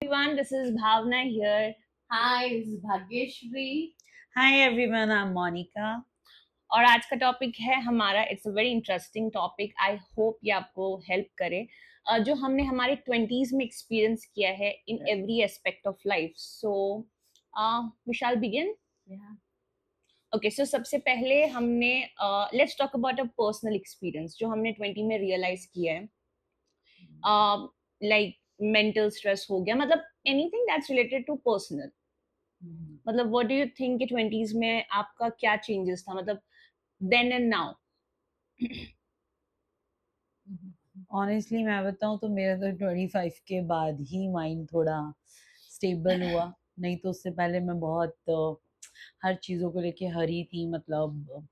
Everyone, this is Bhavna here. Hi, this is Bhagyeshri. Hi everyone, I'm Monica. और आज का topic है हमारा, it's a very interesting topic. I hope ये आपको हेल्प करे. जो हमने हमारे 20s में एक्सपीरियंस किया है in every aspect of life. So we shall begin. Okay, so सबसे पहले हमने let's talk about a personal experience जो हमने 20 में रियलाइज किया है. लाइक मेंटल स्ट्रेस हो गया, मतलब anything that's related to personal. मतलब व्हाट डू यू थिंक कि 20s में आपका क्या चेंजेस था, मतलब देन एंड नाउ? ऑनेस्टली मैं बताऊं तो मेरा तो 25 के बाद ही माइंड थोड़ा स्टेबल हुआ. नहीं तो उससे पहले मैं बहुत हर चीज़ों को लेके हरी थी. मतलब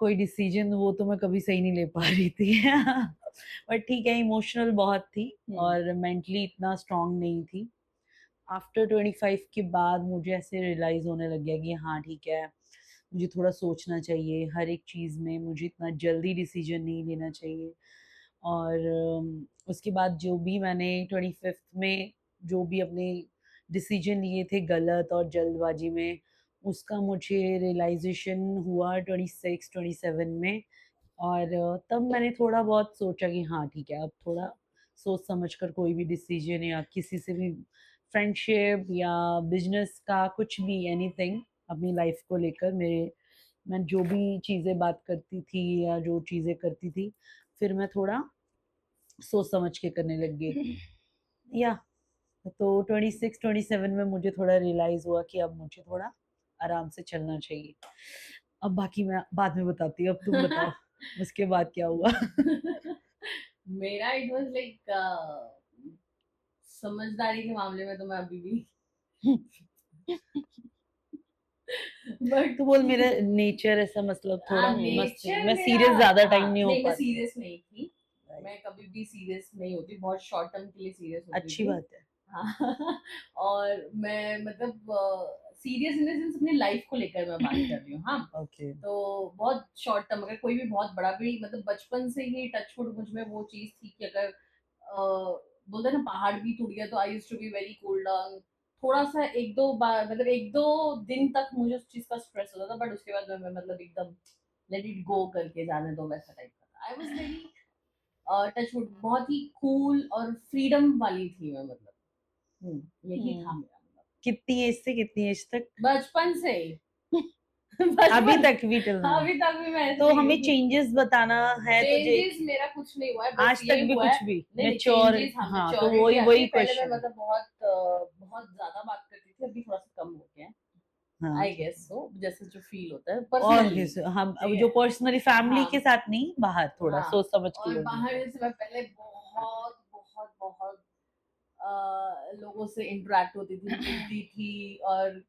कोई डिसीजन वो तो मैं कभी सही नहीं ले पा रही थी. बट ठीक है, इमोशनल बहुत थी और मेंटली इतना स्ट्रांग नहीं थी. आफ्टर 25 के बाद मुझे ऐसे रियलाइज होने लग गया कि हाँ ठीक है, मुझे थोड़ा सोचना चाहिए हर एक चीज़ में. मुझे इतना जल्दी डिसीजन नहीं लेना चाहिए. और उसके बाद जो भी मैंने 25th में जो भी अपने डिसीजन लिए थे गलत और जल्दबाजी में, उसका मुझे रियलाइजेशन हुआ 26-27 में. और तब मैंने थोड़ा बहुत सोचा कि हाँ ठीक है, अब थोड़ा सोच समझ कर कोई भी डिसीजन या किसी से भी फ्रेंडशिप या बिजनेस का कुछ भी एनीथिंग अपनी लाइफ को लेकर, मेरे मैं जो भी चीज़ें बात करती थी या जो चीज़ें करती थी, फिर मैं थोड़ा सोच समझ के करने लग गई. या तो 26-27 में मुझे थोड़ा रियलाइज हुआ कि अब मुझे थोड़ा आराम से चलना चाहिए. अब बाकी मैं बाद में बताती हूँ, अब तुम बताओ उसके बाद क्या हुआ. मेरा इट वाज लाइक समझदारी के मामले में तो मैं अभी भी बट तो बोल मेरा नेचर ऐसा, मतलब थोड़ा मस्ती, नेचर मैं मेरा सीरियस ज्यादा टाइम नहीं हो नहीं, मैं पाती. सीरियस नहीं थी. मैं कभी भी सीरियस नहीं होती, बहुत शॉर्ट टर्म के लिए सीरियस होती अच्छी थी. बात है. हाँ. और मैं मतलब सीरियस इन द सेंस अपनी लाइफ को लेकर मैं बात कर रही हूँ. हाँ. ओके. तो बहुत शॉर्ट टर्म, अगर कोई भी बहुत बड़ा भी, मतलब बचपन से ही टचवुड मुझ में वो चीज थी कि अगर बोलते हैं ना पहाड़ भी टूट गया तो I used to be very cool down. थोड़ा सा एक दो बार, मतलब एक दो दिन तक मुझे उस चीज का स्ट्रेस होता था, बट उसके बाद मैं मतलब एकदम लेट इट गो करके जाने दो वैसा टाइप का. आई वाज वेरी टचवुड, बहुत ही कूल और फ्रीडम वाली थी मैं. मतलब यही था मेरा. मतलब कितनी एज से कितनी एज तक? बचपन से ही. अभी बचपन, तक भी till now? अभी तक भी मैं तो ऐसे ही हमें हूँ. चेंजेस बताना है तुझे. चेंजेस मेरा कुछ नहीं हुआ है, बस आज ये तक भी हुआ है. कुछ भी नहीं नहीं, मेच्योर? चेंजेस, हाँ, हाँ, तो मेच्योरिटी वही आ गई. वही पहले मैं क्वेश्चन. मतलब बहुत बहुत ज्यादा बात करती थी, अभी थोड़ा सा कम हो गया है. हाँ. आई गेस सो, जैसे जो फील होता है और पर्सनली. हम अब ठीक जो है. पर्सनली फैमिली हाँ. के साथ नहीं, बाहर थोड़ा हाँ. सोच समझ के और लोग बाहर हैं. जैसे मैं पहले बहुत बहुत बहुत लोगों से इंटरेक्ट होती थी, मिलती थी. और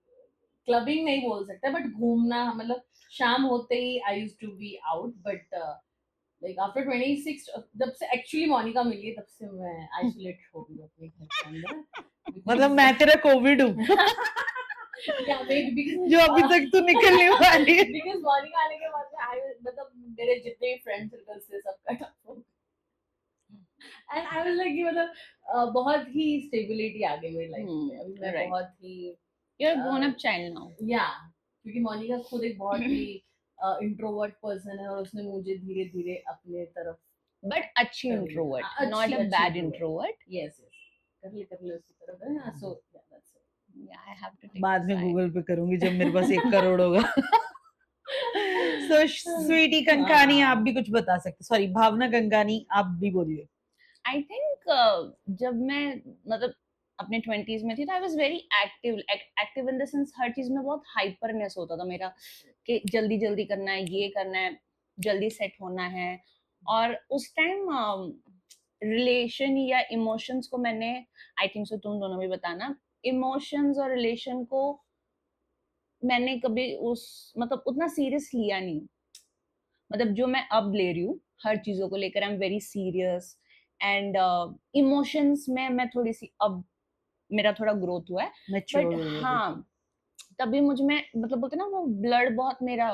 क्लबिंग नहीं बोल सकते, बट घूमना, मतलब शाम होते ही I used to be out. But like after 26, जब से एक्चुअली मोनिका मिली है, तब से मैं आइसोलेट हो गई हूँ अपने घर के अंदर. मतलब मैं तेरा कोविड हूँ. या मे बी जो अभी तक तू निकल नहीं पा रही है. बिकॉज मोनिका आने के बाद में मतलब मेरे जितने भी फ्रेंड सर्कल थे सबका टफ हो. एंड आई वाज लाइक, मतलब बहुत ही स्टेबिलिटी आ गई मेरी लाइफ में. अभी मैं राइट, बहुत ही you are grown up child now. Yeah, क्योंकि मोनिका खुद एक बहुत ही इंट्रोवर्ट पर्सन है, और उसने मुझे धीरे धीरे अपने तरफ बट अच्छी कर लिया. इंट्रोवर्ट, अच्छी नॉट अ अच्छी bad introvert. Introvert. Yes yes, कर ले उसकी तरफ है ना. So that's Yeah, I have to take बाद a में side. गूगल पे करूंगी जब मेरे पास 1 करोड़ होगा. सो स्वीटी कंकानी, आप भी कुछ बता सकते? सॉरी, भावना कंकानी, आप भी बोलिए. आई थिंक जब मैं मतलब अपने 20s में थी तो I was very active. Active in the sense हर चीज में बहुत हाइपरनेस होता था मेरा, कि जल्दी जल्दी करना है, ये करना है, जल्दी सेट होना है. और उस टाइम रिलेशन या इमोशंस को मैंने, आई थिंक सो तुम दोनों भी बताना, इमोशंस और रिलेशन को मैंने कभी उस मतलब उतना सीरियस लिया नहीं. मतलब जो मैं अब ले रही हूँ हर चीजों को लेकर, I am very serious. And emotions में मैं थोड़ी सी अब, मेरा थोड़ा ग्रोथ हुआ है. मैच्योर बट हो गए हाँ, बिल्कुल. तभी मुझ में मतलब बोलते ना वो ब्लड बहुत मेरा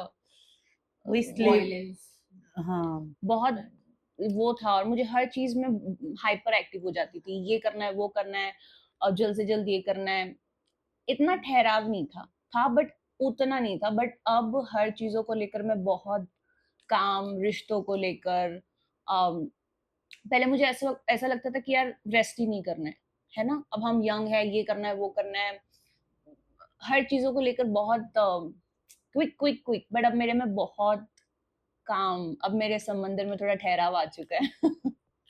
वो इसलिए. वायलेंस. हाँ. बहुत वो था, और मुझे हर चीज में हाइपर एक्टिव हो जाती थी, ये करना है वो करना है और जल्द से जल्द ये करना है। इतना ठहराव नहीं था बट उतना नहीं था। बट अब हर चीजों को लेकर मैं बहुत काम, रिश्तों को लेकर, पहले मुझे ऐसा ऐसा लगता था कि यार रेस्ट ही नहीं करना है ना, अब हम यंग है, ये करना है वो करना है, हर चीजों को लेकर बहुत क्विक क्विक क्विक। बट अब मेरे में बहुत काम, अब मेरे समंदर में थोड़ा ठहराव आ चुका है।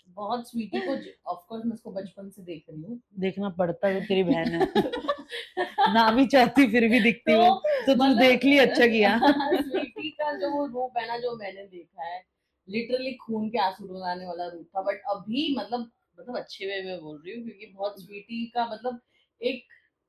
बहुत स्वीटी को ऑफ कोर्स मैं उसको बचपन से देख रही हूँ। देखना पड़ता है, वो तेरी बहन है। ना भी चाहती फिर भी दिखती वो, तो तू मतलब देख ली, अच्छा किया। स्वीटी का जो वो रूप है ना, जो मैंने देखा है, लिटरली खून के आंसू रुलाने वाला रूप था। बट अभी मतलब अच्छे वे में बोल रही हूँ, क्योंकि बहुत स्वीटी का मतलब एक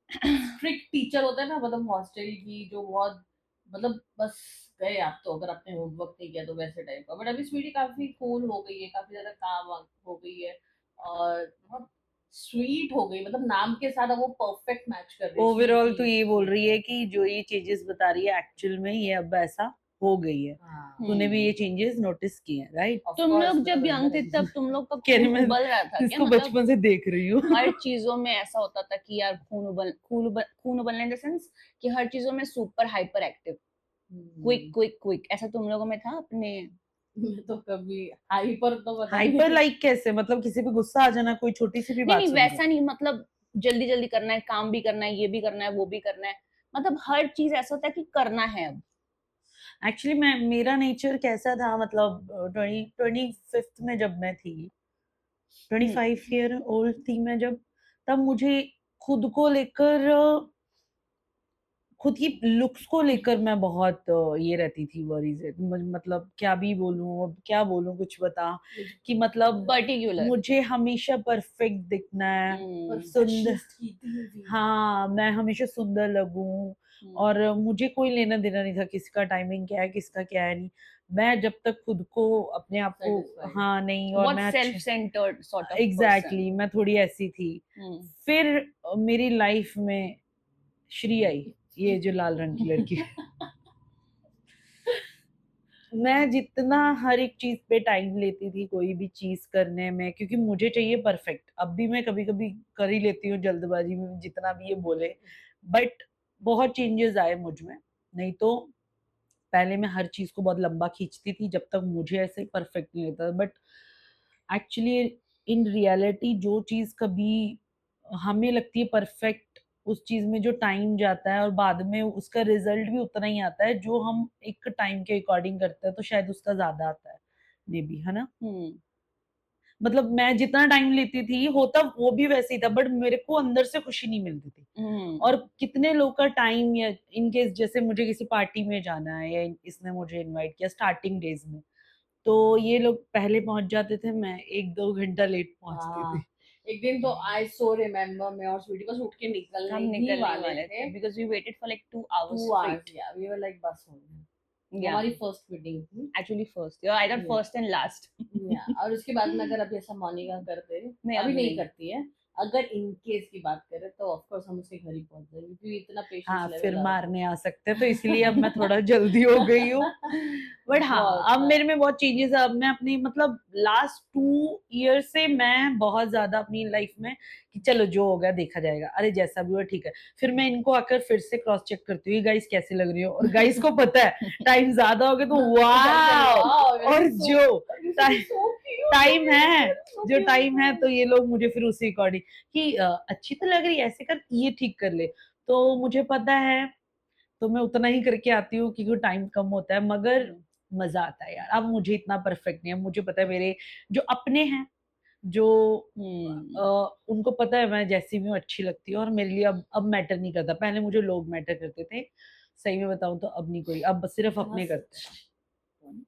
स्ट्रिक्ट टीचर होता है ना, मतलब हॉस्टल की, जो बहुत मतलब बस गए आप तो, अगर आपने होमवर्क नहीं किया तो, वैसे टाइप का। बट अभी स्वीटी काफी कूल हो गई है, काफी ज्यादा काम हो गई है, और बहुत स्वीट हो गई, मतलब नाम के साथ अब वो परफेक्ट मैच कर रही है, ओवरऑल तो स्वीटी। ये बोल रही है कि जो ये चेंजेस बता रही है एक्चुअल में ये अब ऐसा हो गई है। हाँ, तूने भी ये चेंजेस नोटिस किए हैं, राइट? ऑफ तुम कोर्स लोग मैं जब तो यंग थे अंदर तब तुम लोग का कह रही खून मैं उबल रहा था क्या? इसको मतलब बचपन से देख रही हूँ। हर चीजों में ऐसा होता था कि यार खून उबलने इन द सेंस कि हर चीजों में super hyper active, quick quick quick, ऐसा तुम लोगों में था अपने? मैं तो कभी हाइपर तो पता हाइपर नहीं। लाइक कैसे? मतलब किसी पे गुस्सा आ जाना, कोई छोटी सी भी नहीं बात नहीं, सुन के? वैसा नहीं, मतलब जल्दी जल्दी करना है, काम भी करना है, ये भी करना है, वो भी करना है, मतलब हर चीज ऐसा होता है कि करना है अब। एक्चुअली मैं, मेरा नेचर कैसा था, मतलब 25th में जब मैं थी, 25 ईयर ओल्ड थी मैं जब, तब मुझे खुद को लेकर खुद की लुक्स को लेकर मैं बहुत ये रहती थी, वरीज। मतलब क्या भी बोलूं, अब क्या बोलूं, कुछ बता कि मतलब पर्टिकुलर। मुझे हमेशा परफेक्ट दिखना है, सुंदर। परफेक्शनिस्ट की थी भी। हाँ, मैं हमेशा सुंदर लगूं, और मुझे कोई लेना देना नहीं था किसका टाइमिंग क्या है, किसका क्या है नहीं। मैं जब तक खुद को, अपने आप को, सेटिस्फाइड। हाँ नहीं, और बहुत मैं सेल्फ अच्छे, centred sort of person. Exactly मैं थोड़ी ऐसी थी। फिर मेरी लाइफ में श्री आई, ये जो लाल रंग की लड़की। मैं जितना हर एक चीज पे टाइम लेती थी, कोई भी चीज करने में, क्योंकि मुझे चाहिए परफेक्ट। अब भी मैं कभी कभी कर ही लेती हूँ जल्दबाजी में, जितना भी ये बोले, बट बहुत चेंजेस आए मुझ में। नहीं तो पहले मैं हर चीज को बहुत लंबा खींचती थी जब तक मुझे ऐसे परफेक्ट नहीं लगता, बट एक्चुअली इन रियलिटी जो चीज कभी हमें लगती है परफेक्ट, उस चीज में जो टाइम जाता है और बाद में उसका रिजल्ट भी उतना ही आता है जो हम एक टाइम के अकॉर्डिंग करते हैं, तो शायद उसका ज्यादा आता है, मे बी, है ना? मतलब मैं जितना टाइम लेती थी होता वो भी वैसे ही था, बट मेरे को अंदर से खुशी नहीं मिलती थी। और कितने लोग का टाइम, या इन केस जैसे मुझे किसी पार्टी में जाना है, या इसने मुझे इनवाइट किया स्टार्टिंग डेज में, तो ये लोग पहले पहुंच जाते थे, मैं 1-2 घंटा लेट पहुंचती हाँ, थी। एक दिन तो आई सो रिमेम्बर, मैं और स्वीटी बस उठ के निकलने हम ही निकलने ही वाले वाले थे। थे because we waited for like 2 hours 2 hours, straight. या वी वर लाइक बस हो गया। वो Yeah, हमारी फर्स्ट मीटिंग थी। actually first. Yeah, I thought या first and last. या और उसके बाद में अगर अभी ऐसा मोनिका करते, नहीं, अब अभी नहीं नहीं। करती है, अगर इन केस की बात करें तो ऑफ कोर्स हम उसके घर ही पहुंच जाएंगे, क्योंकि इतना पेशेंस हाँ, फिर लेवल आ मारने आ सकते हैं, तो इसलिए अब मैं थोड़ा जल्दी हो गई हूँ। बट हाँ, अब बहुत। मेरे में बहुत चेंजेस है। अब मैं अपनी, मतलब लास्ट 2 ईयर से मैं बहुत ज्यादा अपनी लाइफ में कि चलो जो हो गया देखा जाएगा, अरे जैसा भी हुआ ठीक है। फिर मैं इनको आकर फिर से क्रॉस चेक करती हूँ, गाइस कैसी लग रही हो, और गाइस को पता है टाइम ज्यादा हो गया तो वाह, और जो टाइम है, जो टाइम है, तो ये लोग मुझे फिर उसी अकॉर्डिंग कि अच्छी तो लग रही है, ऐसे कर, ये ठीक कर ले, तो मुझे पता है, तो मैं उतना ही करके आती हूँ क्योंकि टाइम कम होता है, मगर मजा आता है यार। अब मुझे इतना परफेक्ट नहीं है, मुझे पता है मेरे जो अपने हैं, जो उनको पता है मैं जैसी भी हूँ अच्छी लगती हूँ, और मेरे लिए अब मैटर नहीं करता। पहले मुझे लोग मैटर करते थे, सही में बताऊं तो अब नहीं कोई, अब सिर्फ अपने करते हैं।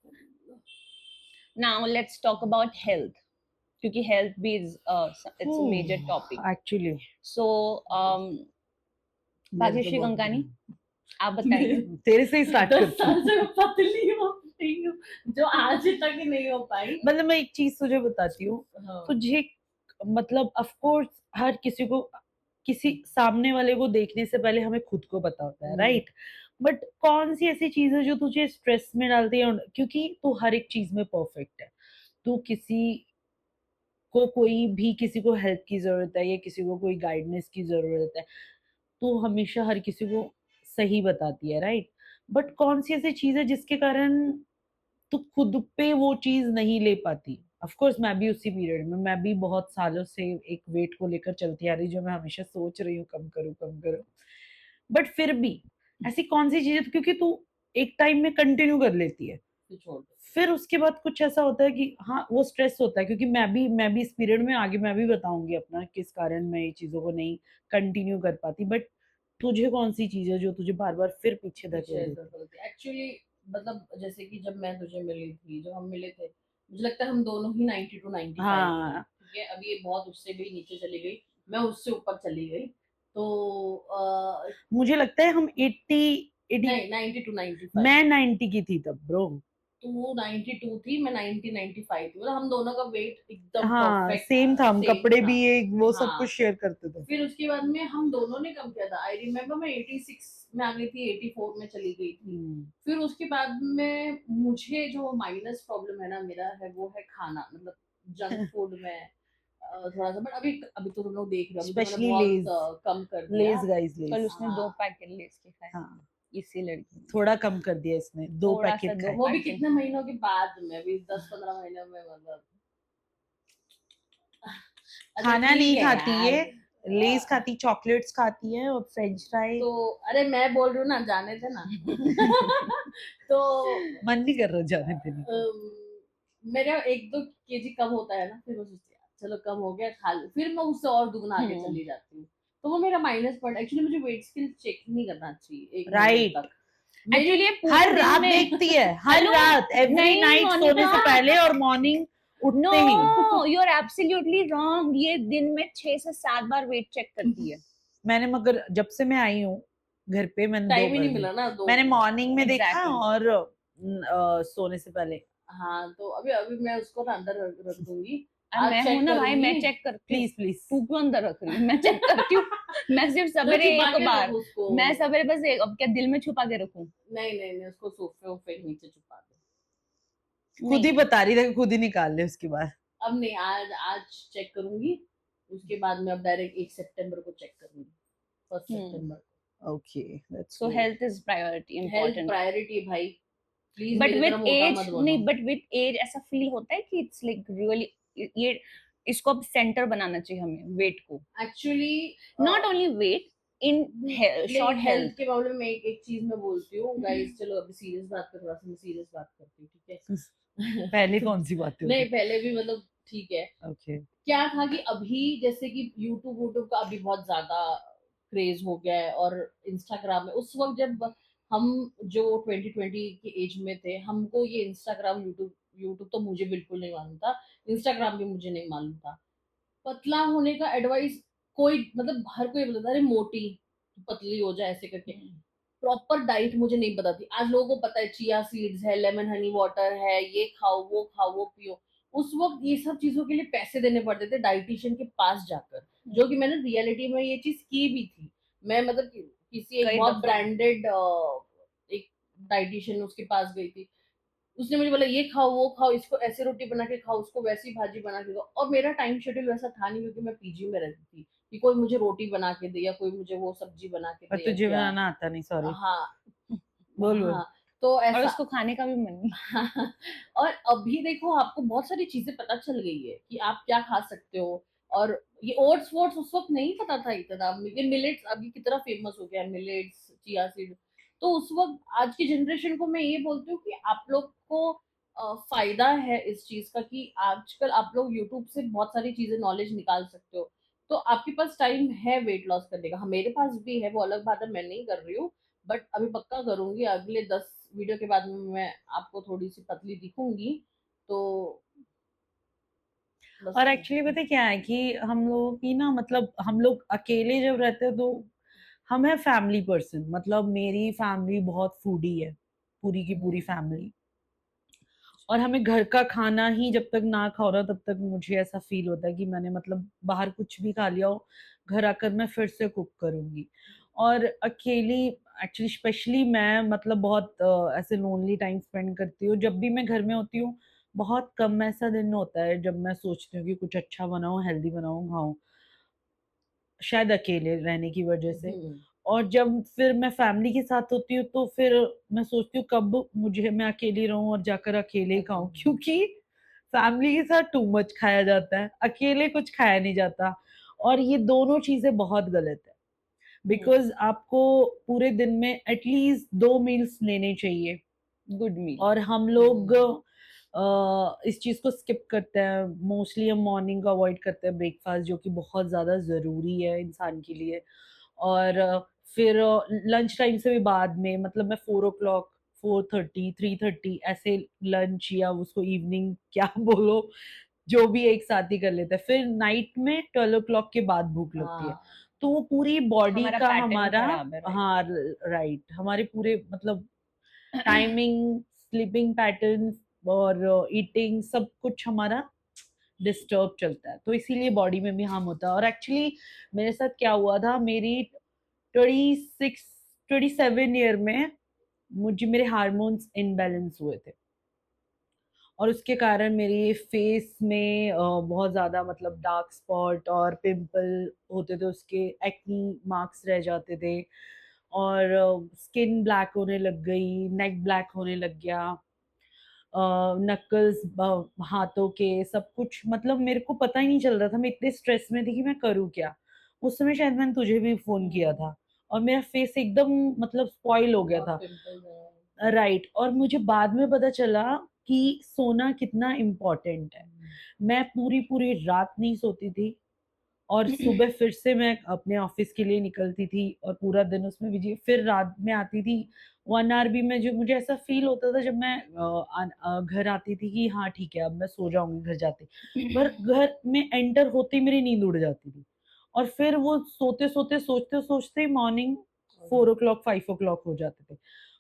Now let's talk about health, क्योंकि health भी is it's a major topic. Actually So Bhagyashree Kankani, आप बताइए। तेरे से ही स्टार्ट दस करती साल हूँ। से मैं पतली हो रही हूँ, जो आज तक नहीं हो पाई। मतलब मैं एक चीज तुझे बताती हूँ, हाँ। तुझे, मतलब ऑफ कोर्स हर किसी को, किसी सामने वाले को देखने से पहले हमें खुद को पता होता है, राइट? बट कौन सी ऐसी चीज है जो तुझे स्ट्रेस में डालती है? क्योंकि तू हर एक चीज में परफेक्ट है, तू किसी को कोई भी किसी को हेल्प की ज़रूरत है या किसी को कोई गाइडेंस की ज़रूरत है, तू हमेशा हर किसी को सही बताती है, राइट? बट कौन-सी ऐसी चीज़ है जिसके कारण तू खुद पे वो चीज़ नहीं ले पाती? ऑफ कोर्स मैं भी उसी पीरियड में मैं भी बहुत सालों से एक वेट को लेकर चलती आ रही जो मैं हमेशा सोच रही हूँ कम करूँ। बट फिर भी ऐसी कौन-सी चीज़ है क्योंकि तू एक टाइम में कंटिन्यू कर लेती है। फिर छोड़ दो। फिर उसके बाद कुछ ऐसा होता है कि हाँ, वो स्ट्रेस होता है क्योंकि मैं भी इस पीरियड में आगे मैं भी बताऊँगी अपना किस कारण मैं ये चीज़ों को नहीं कंटिन्यू कर पाती। बट तुझे कौन-सी चीज़ है जो तुझे बार-बार फिर पीछे पीछे धकेल ऐसा देती है? बोलते एक्चुअली, मतलब जैसे कि जब मैं तुझे मिली थी, जब हम मिले थे, मुझे लगता है हम दोनों ही 92 टू 95 थे, हाँ, ठीक है? अभी ये बहुत उससे भी नीचे चली गई, मैं उससे ऊपर चली गई। तो मुझे लगता है हम 80 नहीं, 90 टू 95। मैं 90 की थी तब ब्रो। तू 92 थी, मैं 90 95 थी, मतलब हम दोनों का वेट एकदम हाँ, परफेक्ट सेम था हम सेम कपड़े था। भी एक वो सब हाँ, कुछ शेयर करते थे। फिर उसके बाद में हम दोनों ने कम किया था। आई रिमेम्बर मैं 86 में आ गई थी, 84 में चली गई थी। हुँ। फिर उसके बाद में मुझे जो माइनस प्रॉब्लम है ना मेरा, है वो है खाना, मतलब जंक फूड में थोड़ा-सा। बट अभी अभी तो तुम लोग देख रहे हो, अभी तो मैंने स्पेशली बहुत लेज़, कम कर दिया। लेज़ गाइस लेज़। कल उसने 2 हाँ, पैकेट लेज़ के खाए, हाँ, इसी लड़की ने। थोड़ा कम कर दिया इसने, 2 थोड़ा-सा पैकेट 2 खाए। वो भी पैकेट। कितने महीनों के बाद में, अभी 10-15 महीने में, मतलब। अच्छा खाना ठीक नहीं है खाती यार। ये, लेज़ खाती, चॉकलेट्स खाती है और फ्रेंच फ्राई। तो अरे मैं बोल रही हूँ ना, जाने थे ना। तो मन नहीं कर रहा जाने देने का। मेरा 1-2 केजी कम होता है ना, फिर मैं सोचती हूँ चलो कम हो गया, खा ली, फिर मैं उससे और दुगना आगे हुँ, चली जाती हूँ। तो वो मेरा माइनस पॉइंट। एक्चुअली मुझे वेट स्केल चेक ही नहीं करना चाहिए 1 महीने राइट। तक। मेरी एक्चुअली ये पूरे हर दिन रात में देखती है, हर हेलो रात, एवरी नहीं नाइट सोने मोनिका, से पहले और मॉर्निंग नो उठते ही। यू आर एब्सोल्युटली रॉन्ग, ये दिन में 6 से 7 बार वेट चेक करती है। मैंने मगर जब से मैं आई हूँ घर पे मैंने 2 टाइम ही कर नहीं दिए। मिला ना 2 मैंने मॉर्निंग में देखा एग्ज़ैक्टली। और सोने से पहले। हाँ, तो अभी अभी मैं उसको ना अंदर रख दूँगी। अब आज मैं हूँ चेक ना भाई, मैं करूँगी। चेक करती हूँ। Please, please. तू क्यों अंदर रख रही है? मैं चेक करती हूँ। मैं सिर्फ़ तो सवेरे छुपा 1 के बार, रखो उसको। मैं सवेरे बस एक, अब क्या दिल में छुपा के रखूँ? नहीं, नहीं, नहीं, उसको सोफ़े-वोफ़े के नीचे छुपा दो। खुद ही नहीं, बता रही थी कि खुद ही निकाल ले उसके बाद। अब नहीं, आज आज चेक करूँगी, उसके बाद में अब डायरेक्ट 1 सितंबर को चेक करूँगी, 1 हुँ, सितंबर। Okay, that's so good. Health is priority health important. Priority है भाई, प्लीज़ बट मेरी विथ तरह मोटा एज मत नहीं, बनो। बट विथ एज ऐसा फ़ील होता है कि इट्स लाइक रियली, ये इसको अब सेंटर बनाना चाहिए हमें, वेट को। एक्चुअली नॉट ओनली वेट, इन हे नहीं, शॉर्ट हेल्थ हेल्थ। के मामले में एक एक चीज़ मैं बोलती हूँ गाइस, चलो अभी सीरियस बात कर, थोड़ा-सा मैं सीरियस बात करती हूँ, ठीक है? पहले कौन-सी बातें नहीं, होती? पहले भी मतलब ठीक है। ओके। क्या था कि अभी जैसे कि यूट्यूब वूट्यूब का अभी बहुत ज़्यादा क्रेज़ हो गया है, और इंस्टाग्राम में उस वक़्त जब हम जो 2020 के एज में थे, हमको ये इंस्टाग्राम, यूट्यूब यूट्यूब तो मुझे बिल्कुल नहीं मालूम था, इंस्टाग्राम भी मुझे नहीं मालूम था। पतला होने का एडवाइस कोई, मतलब हर कोई बोलता था, "अरे मोटी, तू पतली हो जा" ऐसे करके। प्रॉपर डाइट मुझे नहीं पता थी। आज लोगों को पता है चिया सीड्स है, लेमन हनी वाटर है, ये खाओ, वो पियो। उस वक़्त ये सब चीज़ों के लिए पैसे देने पड़ते थे डायटीशियन के पास जाकर, जो कि मैंने रियलिटी में ये चीज़ की भी थी। मैं मतलब कि किसी एक कई बहुत दफ़ा। ब्रांडेड एक डायटीशियन उसके पास गई थी। उसने मुझे बोला ये खाओ, वो खाओ, इसको ऐसे रोटी बना के खाओ, उसको वैसी भाजी बना के दो, और मेरा टाइम शेड्यूल वैसा था नहीं क्योंकि मैं पीजी में रहती थी, कि कोई मुझे रोटी बना के दे या कोई मुझे वो सब्जी बना के पर दे या तुझे क्या। बनाना आता नहीं, सॉरी। हाँ, बोल, बोल। हाँ, तो और ऐसा। उसको खाने का भी मन नहीं। और अभी देखो आपको बहुत सारी चीज़ें पता चल गई है कि आप क्या खा सकते हो, और ये ओट्स-वोट्स उस वक़्त नहीं पता था इतना। ये मिलेट्स अभी कितना फ़ेमस हो गया है, मिलेट्स, चिया सीड। तो उस वक़्त आज की जनरेशन को मैं ये बोलती हूँ कि आप लोग को फ़ायदा है इस चीज़ का कि आजकल आप लोग यूट्यूब से बहुत सारी चीज़ें, नॉलेज निकाल सकते हो। तो आपके पास टाइम है वेट लॉस करने का। हाँ, मेरे पास भी है, वो अलग बात है, मैं नहीं कर रही हूँ। बट अभी पक्का करूँगी, अगले 10 वीडियो के बाद में मैं आपको थोड़ी-सी पतली दिखूँगी, तो बस। और एक्चुअली पता है क्या है कि हम लोगों की ना मतलब हम लोग अकेले जब रहते हैं तो हम हैं फैमिली पर्सन, मतलब मेरी फैमिली बहुत फूडी है, पूरी की पूरी फैमिली। और हमें घर का खाना ही जब तक ना खाओ ना तब तक मुझे ऐसा फ़ील होता है कि मैंने मतलब बाहर कुछ भी खा लिया हो, घर आकर मैं फिर से कुक करूँगी। और अकेली एक्चुअली स्पेशली मैं मतलब बहुत ऐसे लोनली टाइम स्पेंड करती हूँ। जब भी मैं घर में होती हूँ, बहुत कम ऐसा दिन होता है जब मैं सोचती हूँ कि कुछ अच्छा बनाऊँ, हेल्दी बनाऊँ, खाऊँ। शायद अकेले रहने की वजह से। और जब फिर मैं फैमिली के साथ होती हूँ तो फिर मैं सोचती हूँ कब मुझे मैं अकेली रहूँ और जाकर अकेले ही खाऊँ क्योंकि फैमिली के साथ टू मच खाया जाता है, अकेले कुछ खाया नहीं जाता और ये दोनों चीज़ें बहुत गलत है। बिकॉज़ आपको पूरे दिन में एटलीस्ट 2 मील्स लेने चाहिए गुड मील। और हम लोग इस चीज़ को स्किप करते हैं। मोस्टली हम मॉर्निंग को अवॉइड करते हैं ब्रेकफ़ास्ट जो कि बहुत ज़्यादा ज़रूरी है इंसान के लिए। और फिर लंच टाइम से भी बाद में मतलब मैं 4 o'clock 4:30 3:30 ऐसे लंच या उसको इवनिंग क्या बोलो जो भी एक साथ ही कर लेते हैं। फिर नाइट में 12 o'clock के बाद भूख लगती है। हाँ तो वो पूरी बॉडी हमारा का पैटर्न हमारा खराब है, राइट? हाँ, राइट हमारे पूरे मतलब टाइमिंग, स्लीपिंग पैटर्न्स और ईटिंग सब कुछ हमारा डिस्टर्ब चलता है। तो इसीलिए बॉडी में भी हार्म होता है और एक्चुअली मेरे साथ क्या हुआ था मेरी 26 27 ईयर में मुझे मेरे हार्मोन्स इम्बैलेंस हुए थे और उसके कारण मेरे फेस में बहुत ज़्यादा मतलब डार्क स्पॉट और पिंपल होते थे, उसके एक्नी मार्क्स रह जाते थे और स्किन ब्लैक होने लग गई, नेक ब्लैक होने लग गया। नक्ल्स हाथों के सब कुछ मतलब मेरे को पता ही नहीं चल रहा था, मैं इतने स्ट्रेस में थी कि मैं करूँ क्या? उस समय शायद मैंने तुझे भी फ़ोन किया था और मेरा फेस एकदम मतलब स्पॉइल हो गया बहुत था। पिंपल्स है राइट और मुझे बाद में पता चला कि सोना कितना इम्पोर्टेंट है। मैं पूरी-पूरी रात नहीं सोती थी और सुबह फिर से मैं अपने ऑफ़िस के लिए निकलती थी और पूरा दिन उसमें बिजी फिर रात में आती थी 1 आवर भी मैं जो मुझे ऐसा फ़ील होता था जब मैं घर आती थी कि हाँ, ठीक है अब मैं सो जाऊँगी घर जाते। पर घर में एंटर होते ही मेरी नींद उड़ जाती थी और फिर वो सोते-सोते, सोचते-सोचते ही मॉर्निंग 4 o'clock 5 o'clock हो जाते थे।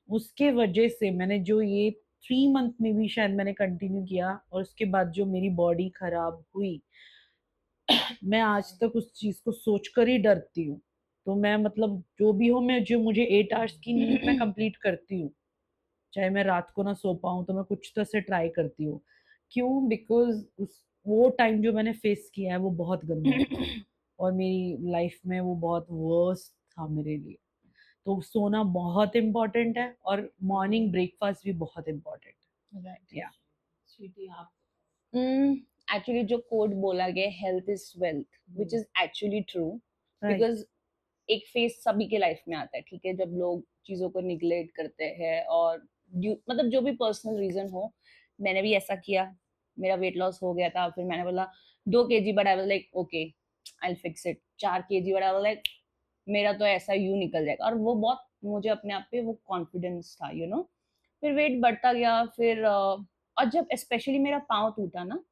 उसके वजह से मैंने जो ये 3 मंथ में भी शायद मैंने कंटिन्यू किया और उसके बाद जो मेरी बॉडी खराब हुई मैं आज तक उस चीज़ को सोचकर ही डरती हूँ। तो मैं मतलब जो भी हो मैं जो मुझे 8 आवर्स की नींद मैं कंप्लीट करती हूँ। चाहे मैं रात को ना सो पाऊँ तो मैं कुछ तो ऐसे ट्राई करती हूँ। क्यों? बिकॉज़ उस वो टाइम जो मैंने फेस किया है वो बहुत गंदा था और मेरी लाइफ़ में वो बहुत वर्स्ट था मेरे लिए। तो सोना बहुत इम्पोर्टेंट है और मॉर्निंग ब्रेकफ़ास्ट भी बहुत इम्पोर्टेंट है। राइट। या स्वीटी आप एक्चुअली जो कोट बोला गया health is wealth which is actually true right, because एक फेज सभी के लाइफ में आता है, ठीक है, जब लोग चीजों को निग्लेक्ट करते हैं और मतलब जो भी पर्सनल रीजन हो। मैंने भी ऐसा किया, मेरा वेट लॉस हो गया था, फिर मैंने बोला 2 kg बढ़ा, like okay I will fix it. 4 kg बढ़ा, लाइक मेरा तो ऐसा यूं निकल जाएगा, और वो बहुत मुझे अपने आप पे वो कॉन्फिडेंस था, फिर वेट बढ़ता गया, फिर और जब स्पेशली मेरा पाँव टूटा ना,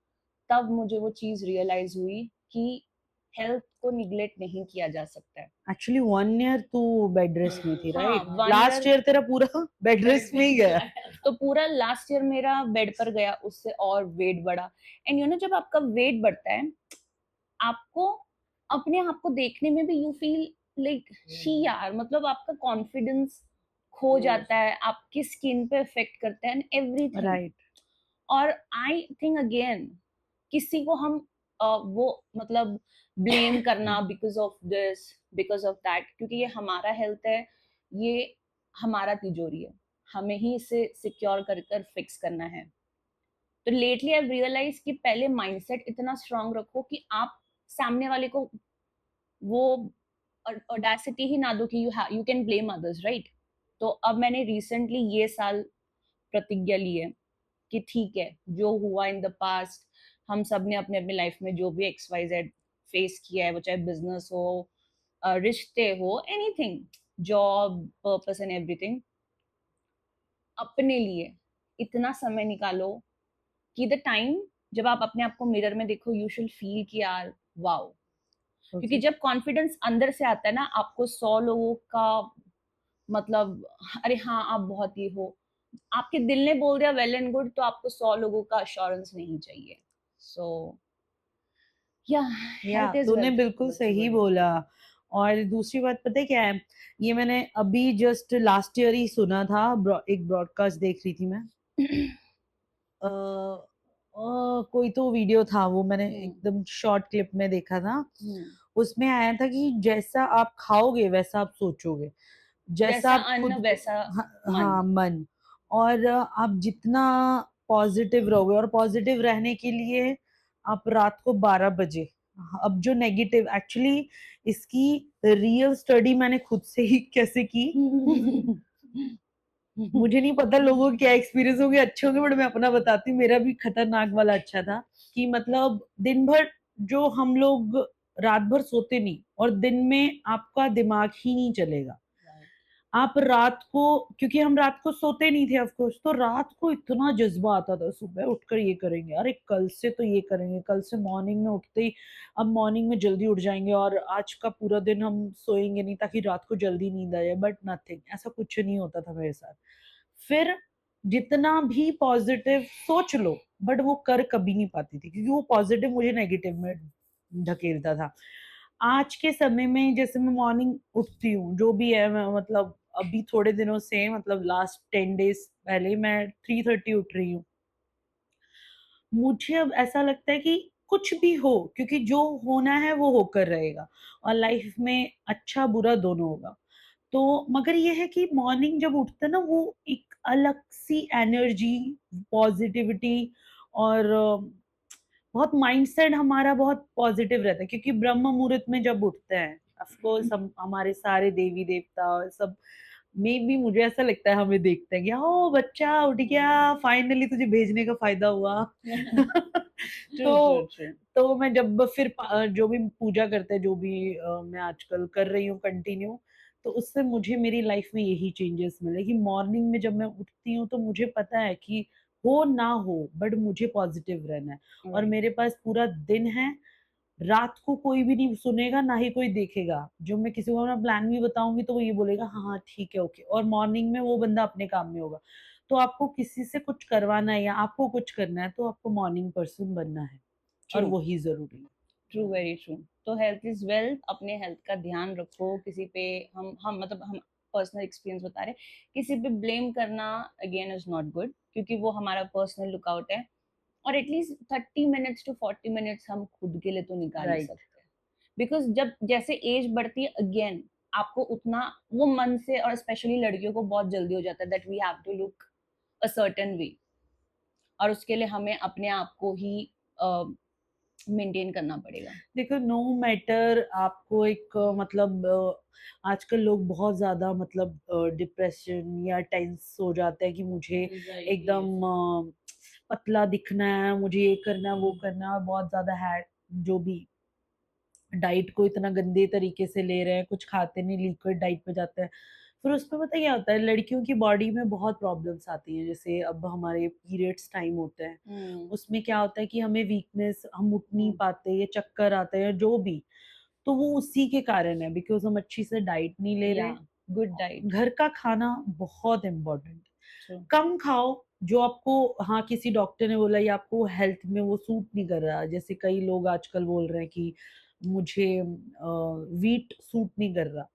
तब मुझे वो चीज रियलाइज हुई कि हेल्थ को निग्लेक्ट नहीं किया जा सकता है। एक्चुअली 1 ईयर तू बेड रेस्ट में थी हाँ, राइट? 1 ईयर। लास्ट ईयर तेरा पूरा बेड बेड रेस्ट पे में ही ही गया। गया है तो पूरा लास्ट ईयर मेरा बेड पर गया, उससे और वेट बढ़ा। एंड जब आपका वेट बढ़ता है, आपको अपने आप को देखने में भी यू फील लाइक शी यार, मतलब आपका कॉन्फिडेंस खो जाता है, आपकी स्किन पे इफेक्ट करता है एंड एवरीथिंग। राइट, और आई थिंक अगेन किसी को हम वो मतलब ब्लेम करना because of this, because of that, क्योंकि ये हमारा हेल्थ है, ये हमारा तिजोरी है, हमें ही इसे सिक्योर कर कर फिक्स करना है। तो लेटली आई रियलाइज कि पहले माइंडसेट इतना स्ट्रांग रखो कि आप सामने वाले को वो ऑडेसिटी ही ना दो कि you can blame others, right? तो अब मैंने रिसेंटली ये साल प्रतिज्ञा ली है कि ठीक है, जो हुआ इन द पास्ट, हम सब ने अपने अपने लाइफ में जो भी एक्स वाई जेड फेस किया है, वो चाहे बिजनेस हो, रिश्ते हो, anything, job purpose and everything, अपने लिए इतना समय निकालो कि द टाइम जब आप अपने आप को मिरर में देखो, यू शुड फील कि यार वाओ। क्योंकि ओके, जब कॉन्फिडेंस अंदर से आता है ना, आपको 100 लोगों का मतलब अरे हाँ आप बहुत ही हो, आपके दिल ने बोल दिया वेल एंड गुड, तो आपको 100 लोगों का अश्योरेंस नहीं चाहिए। सो या या हेल्थ इज तूने वेल्थ। बिल्कुल सही बोला और दूसरी बात पता है क्या है? ये मैंने अभी जस्ट लास्ट ईयर ही सुना था एक ब्रॉडकास्ट देख रही थी मैं। कोई तो वीडियो था, वो मैंने हम्म, एकदम शॉर्ट क्लिप में देखा था। हम्म, उसमें आया था कि जैसा आप खाओगे वैसा आप सोचोगे, जैसा जैसा आप अन्न खुद को, वैसा हाँ, मन। हाँ, मन। और आप जितना पॉजिटिव रहोगे, और पॉजिटिव रहने के लिए आप रात को 12 बजे, अब जो नेगेटिव, एक्चुअली इसकी रियल स्टडी मैंने खुद से ही कैसे की, मुझे नहीं पता लोगों को क्या एक्सपीरियंस होंगे, अच्छे होंगे, बट मैं अपना बताती हूँ, मेरा भी खतरनाक वाला अच्छा था। कि मतलब दिन भर जो हम लोग रात भर सोते नहीं, और दिन में आपका दिमाग ही नहीं चलेगा। आप रात को, क्योंकि हम रात को सोते नहीं थे ऑफ कोर्स, तो रात को इतना जज्बा आता था, सुबह उठकर ये करेंगे, अरे कल से तो ये करेंगे, कल से मॉर्निंग में उठते ही, अब मॉर्निंग में जल्दी उठ जाएंगे और आज का पूरा दिन हम सोएंगे नहीं ताकि रात को जल्दी नींद आ जाए। बट नथिंग, ऐसा कुछ नहीं होता था मेरे साथ। फिर जितना भी पॉजिटिव सोच लो, बट वो कर कभी नहीं पाती थी, क्योंकि वो पॉजिटिव मुझे नेगेटिव में ढकेलता था। आज के समय में जैसे मैं मॉर्निंग उठती हूँ, जो भी है, मैं मतलब अभी थोड़े दिनों से, मतलब लास्ट 10 डेज पहले मैं 3:30 उठ रही हूँ। मुझे अब ऐसा लगता है कि कुछ भी हो, क्योंकि जो होना है वो होकर रहेगा, और लाइफ में अच्छा बुरा दोनों होगा। तो मगर ये है कि मॉर्निंग जब उठते हैं ना, वो एक अलग सी एनर्जी, पॉजिटिविटी, और बहुत माइंडसेट हमारा बहुत पॉजिटिव रहता है, क्योंकि ब्रह्म मुहूर्त में जब उठते हैं, ऑफ कोर्स हम हमारे सारे देवी देवता सब में भी, मुझे ऐसा लगता है, हमें देखते हैं कि ओ बच्चा उठ गया, फाइनली तुझे भेजने का फायदा हुआ। ट्रू, ट्रू, तो ट्रू। तो मैं जब फिर जो भी पूजा करते हैं, जो भी मैं आजकल कर रही हूँ कंटिन्यू, तो उससे मुझे मेरी लाइफ में यही चेंजेस मिले कि मॉर्निंग में जब मैं उठती हूँ, तो मुझे पता है कि हो ना हो, बट मुझे पॉजिटिव रहना है, और राइट। मेरे पास पूरा दिन है। रात को कोई भी नहीं सुनेगा, ना ही कोई देखेगा। जो मैं किसी को अपना प्लान भी बताऊंगी, तो वो ये बोलेगा हाँ हाँ ठीक है, ओके, और मॉर्निंग में वो बंदा अपने काम में होगा। तो आपको किसी से कुछ करवाना है या आपको कुछ करना है, तो आपको मॉर्निंग पर्सन बनना है, और ट्रू, वही जरूरी है। True, very true. तो हेल्थ इज वेल्थ, अपने हेल्थ का ध्यान रखो। किसी पे हम मतलब हम पर्सनल एक्सपीरियंस बता रहे, किसी पे ब्लेम करना अगेन इज नॉट गुड, क्योंकि वो हमारा पर्सनल लुकआउट है। और एटलीस्ट 30 मिनट्स टू 40 मिनट्स हम खुद के लिए तो निकाल ही राइट। सकते हैं। बिकॉज जब जैसे एज बढ़ती है अगेन, आपको उतना वो मन से, और स्पेशली लड़कियों को बहुत जल्दी हो जाता है that we have to look a certain way, और उसके लिए हमें अपने आप को ही मेंटेन करना पड़ेगा। देखो, नो मैटर आपको एक मतलब आजकल लोग बहुत ज्यादा मतलब डिप्रेशन या टेंस हो जाते हैं कि मुझे एंजाइटी एकदम पतला दिखना है, मुझे ये करना है, वो करना है, और बहुत ज्यादा है जो भी डाइट को इतना गंदे तरीके से ले रहे हैं, कुछ खाते नहीं, लिक्विड डाइट पे जाते हैं। फिर उसमें पता क्या होता है, लड़कियों की बॉडी में बहुत प्रॉब्लम्स आती हैं, जैसे अब हमारे पीरियड्स टाइम होते हैं, हम्म, उसमें क्या होता है कि हमें वीकनेस, हम उठ नहीं हम्म, पाते, ये चक्कर आते हैं, जो भी, तो वो उसी के कारण है, बिकॉज हम अच्छी से डाइट नहीं ले या रहे। Good diet. घर का खाना बहुत इम्पोर्टेंट है। ट्रू। कम खाओ, जो आपको, हाँ, किसी डॉक्टर ने बोला ये आपको हेल्थ में वो सूट नहीं कर रहा, जैसे कई लोग आजकल बोल रहे हैं कि मुझे वीट सूट नहीं कर रहा,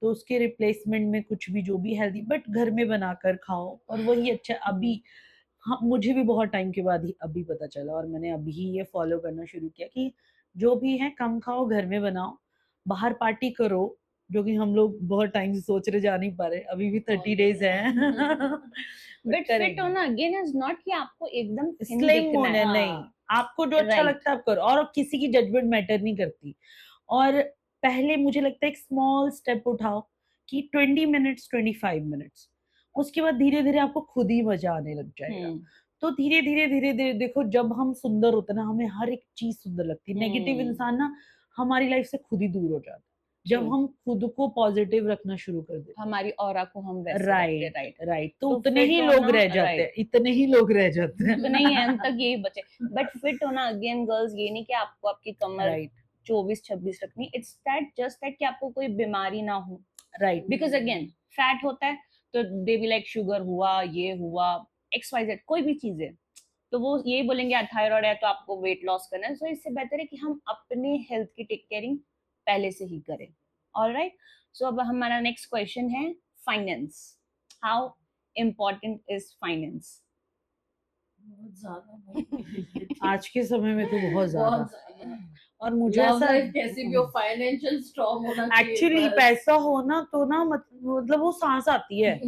तो उसके रिप्लेसमेंट में कुछ भी, जो भी हेल्दी, बट घर में बनाकर खाओ, और वही अच्छा। अभी, हाँ, मुझे भी बहुत टाइम के बाद ही अभी पता चला, और मैंने अभी ये फॉलो करना शुरू किया कि जो भी है कम खाओ, घर में बनाओ, बाहर पार्टी करो, जो कि हम लोग बहुत टाइम से सोच रहे, जा नहीं पा रहे, अभी भी 30 डेज है। बट बट फिट करेंगे। होना अगेन इज नॉट कि आपको एकदम थिन स्लिम दिखना होने है। नहीं, हाँ आपको जो अच्छा राइट। लगता है आप करो, और किसी की जजमेंट मैटर नहीं करती। और पहले मुझे लगता है एक स्मॉल स्टेप उठाओ, कि 20 मिनट्स, 25 मिनट्स, उसके बाद धीरे धीरे आपको खुद ही मजा आने लग जाएगा। हम्म, तो धीरे धीरे धीरे धीरे देखो, जब हम सुंदर होते हैं ना, हमें हर एक चीज सुंदर लगती है, नेगेटिव हम्म। इंसान ना हमारी लाइफ से खुद ही दूर हो जाता है, ट्रू। जब हम खुद को पॉजिटिव रखना शुरू कर देते हमारी ऑरा को हम हैं। वैसे रखते हैं, राइट, राइट। राइट, तो तो उतने फिट ही लोग होना, रह जाते हैं, राइट, इतने ही लोग रह जाते उतना ही एंड हैं। तक यही बचे। बट फिट होना अगेन गर्ल्स, ये नहीं कि आपको आपकी कमर राइट, 24-26 रखनी, इट्स दैट जस्ट दैट कि आपको कोई बीमारी ना हो। राइट, बिकॉज अगेन फैट होता है, तो दे बी लाइक शुगर हुआ, ये हुआ, XYZ कोई भी चीज है, तो वो यही बोलेंगे थायराइड है तो आपको वेट लॉस करना है। सो इससे बेहतर है कि हम अपने हेल्थ की टेक केयरिंग पहले से ही करें। ऑलराइट। सो अब हमारा नेक्स्ट क्वेश्चन है finance. How important is finance? बहुत ज्यादा भाई। आज के समय में तो बहुत बहुत ज्यादा। ज्यादा। और मुझे लव ऐसा लाइफ कैसी भी हो, फाइनेंशियल स्ट्रांग होना चाहिए एक्चुअली बस। पैसा हो ना तो ना मतलब वो सांस आती है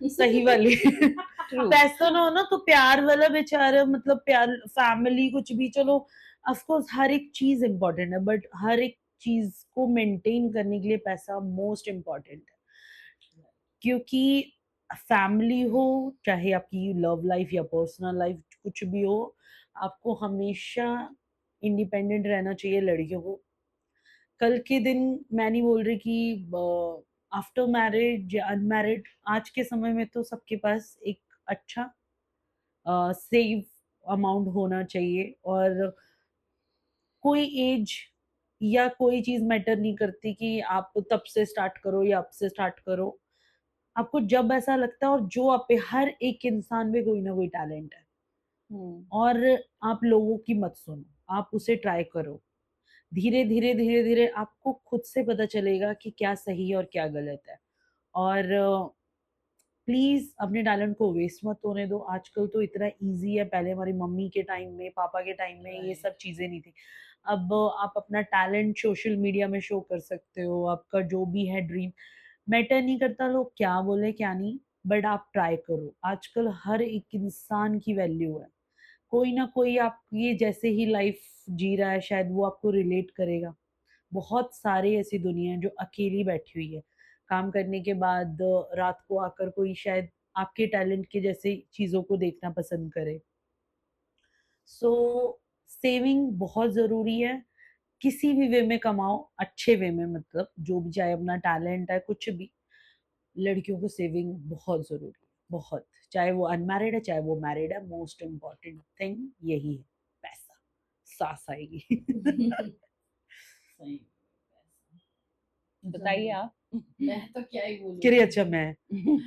सही वाली। ट्रू। पैसा ना हो ना तो प्यार वाला बेचारा, मतलब प्यार फैमिली कुछ भी, चलो ऑफ कोर्स हर एक चीज इम्पोर्टेंट है, बट हर एक चीज को मेंटेन करने के लिए पैसा मोस्ट इम्पोर्टेंट है। क्योंकि फैमिली हो, चाहे आपकी लव लाइफ या पर्सनल लाइफ कुछ भी हो, आपको हमेशा इंडिपेंडेंट रहना चाहिए लड़कियों को। कल के दिन मैं नहीं बोल रही कि आफ्टर मैरिज या अनमैरिड, आज के समय में तो सबके पास एक अच्छा सेव अमाउंट होना चाहिए। और कोई एज या कोई चीज मैटर नहीं करती कि आप तब से स्टार्ट करो या अब से स्टार्ट करो। आपको जब ऐसा लगता है, और जो आप पे, हर एक इंसान में कोई ना कोई टैलेंट है, और आप लोगों की मत सुनो, आप उसे ट्राई करो। धीरे धीरे धीरे धीरे आपको खुद से पता चलेगा कि क्या सही है और क्या गलत है। और प्लीज अपने टैलेंट को वेस्ट मत होने दो। आजकल तो इतना इजी है, पहले हमारी मम्मी के टाइम में, पापा के टाइम में ये सब चीजें नहीं थी। अब आप अपना टैलेंट सोशल मीडिया में शो कर सकते हो, आपका जो भी है ड्रीम, मैटर नहीं करता लोग क्या बोले क्या नहीं, बट आप ट्राई करो। आजकल हर एक इंसान की वैल्यू है। कोई ना कोई आप ये जैसे ही लाइफ जी रहा है, शायद वो आपको रिलेट करेगा। बहुत सारे ऐसी दुनिया है जो अकेली बैठी हुई है, काम करने के बाद रात को आकर कोई शायद आपके टैलेंट के जैसे चीज़ों को देखना पसंद करे। सो सेविंग बहुत ज़रूरी है। किसी भी वे में कमाओ, अच्छे वे में, मतलब जो भी, चाहे अपना टैलेंट है कुछ भी, लड़कियों को सेविंग बहुत ज़रूरी है, बहुत। चाहे वो अनमैरिड है चाहे वो मैरिड है, मोस्ट इम्पॉर्टेंट थिंग यही है, पैसा। सास आएगी। सही। बताइए आप। मैं तो क्या ही कह रही बोलूं। अच्छा मैं,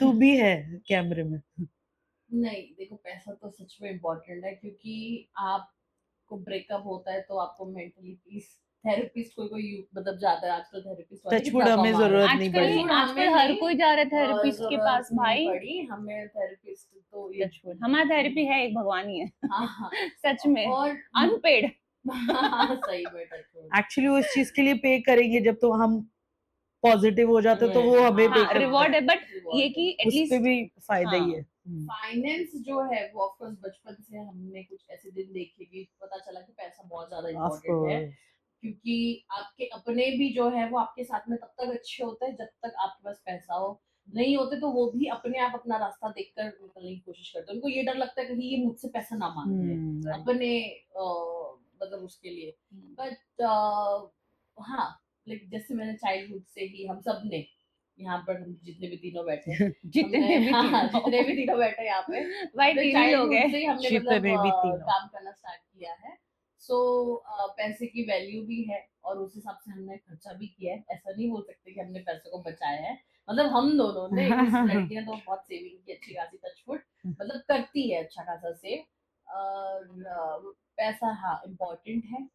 तू भी है कैमरे में। नहीं देखो, पैसा तो सच में इम्पोर्टेंट है, क्योंकि आपको ब्रेकअप होता है तो आपको मेंटली पीस, थेरेपिस्ट कोई कोई मतलब जाता है आजकल, थेरेपिस्ट वाले टचवुड कितना हमें कमा रहे जरूरत हैं। नहीं आजकल पड़ी। टचवुड हमें आजकल हर नहीं, कोई जा रहा है थेरेपिस्ट के जरूरत पास नहीं भाई। पड़ी हमें थेरेपिस्ट, तो ये टचवुड हमारा थेरेपी है, एक भगवान ही है। हाँ हाँ। सच में। और अनपेड। हाँ, सही में टचवुड। एक्चुअली वो इस चीज के लिए पे करेंगे जब तो हम पॉजिटिव हो जाते तो वो हमें पे हाँ, करते रिवॉर्ड हैं। है, बट ये रिवॉर्ड है। कि उस पे एटलीस्ट। भी फायदा हाँ। ही है। फाइनेंस जो है वो ऑफ कोर्स बचपन से हमने कुछ ऐसे दिन देखे कि पता चला कि पैसा बहुत ज्यादा ऑफ इम्पोर्टेंट है। कोर्स। क्योंकि आपके अपने भी जो है वो आपके साथ में तब तक अच्छे होते हैं जब तक आपके पास पैसा हो। नहीं होते तो वो भी अपने आप अपना रास्ता देखकर निकलने की कोशिश करते हैं। उनको ये डर लगता है कि ये मुझसे पैसा ना मांग ले राइट। अपने मतलब उसके लिए। बट हाँ, लाइक जैसे मैंने चाइल्डहुड से ही हम सब ने, यहाँ पर हम जितने भी तीनों बैठे, जितने हमने भी हाँ तीनों। जितने भी तीनों बैठे यहाँ पे, भाई अपने तीन ही लोग चाइल्डहुड हैं। से ही हमने मतलब जितने भी तीनों। काम करना स्टार्ट किया है। सो पैसे की वैल्यू भी है और उस हिसाब से हमने खर्चा भी किया है। ऐसा नहीं बोल सकते कि हमने पैसे को बचाया है। मतलब हम दोनों ने, इस लड़की ने तो बहुत सेविंग की अच्छी खासी, टचवुड, मतलब करती है अच्छा खासा सेव। और पैसा हाँ इम्पोर्टेंट है।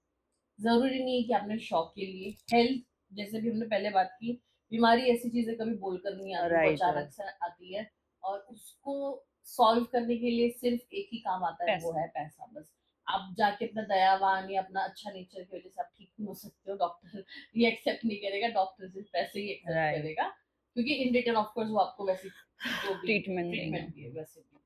जरूरी नहीं है कि आपने शौक के लिए, हेल्थ, जैसे भी हमने पहले बात की, बीमारी ऐसी चीज है कभी बोलकर नहीं आती, वो राइट अचानक राइट। से आती है। और उसको सॉल्व करने के लिए सिर्फ एक ही काम आता है, वो पैसा। है पैसा बस। आप जाके अपना दयावान या अपना अच्छा नेचर की वजह से आप ठीक नहीं हो सकते हो, डॉक्टर ये एक्सेप्ट नहीं करेगा, डॉक्टर सिर्फ पैसे ही एक्सेप्ट राइट। करेगा। क्योंकि इन रिटर्न ऑफ कोर्स वो आपको वैसे जो भी ट्रीटमेंट देगा। ट्रीटमेंट भी है वैसे भी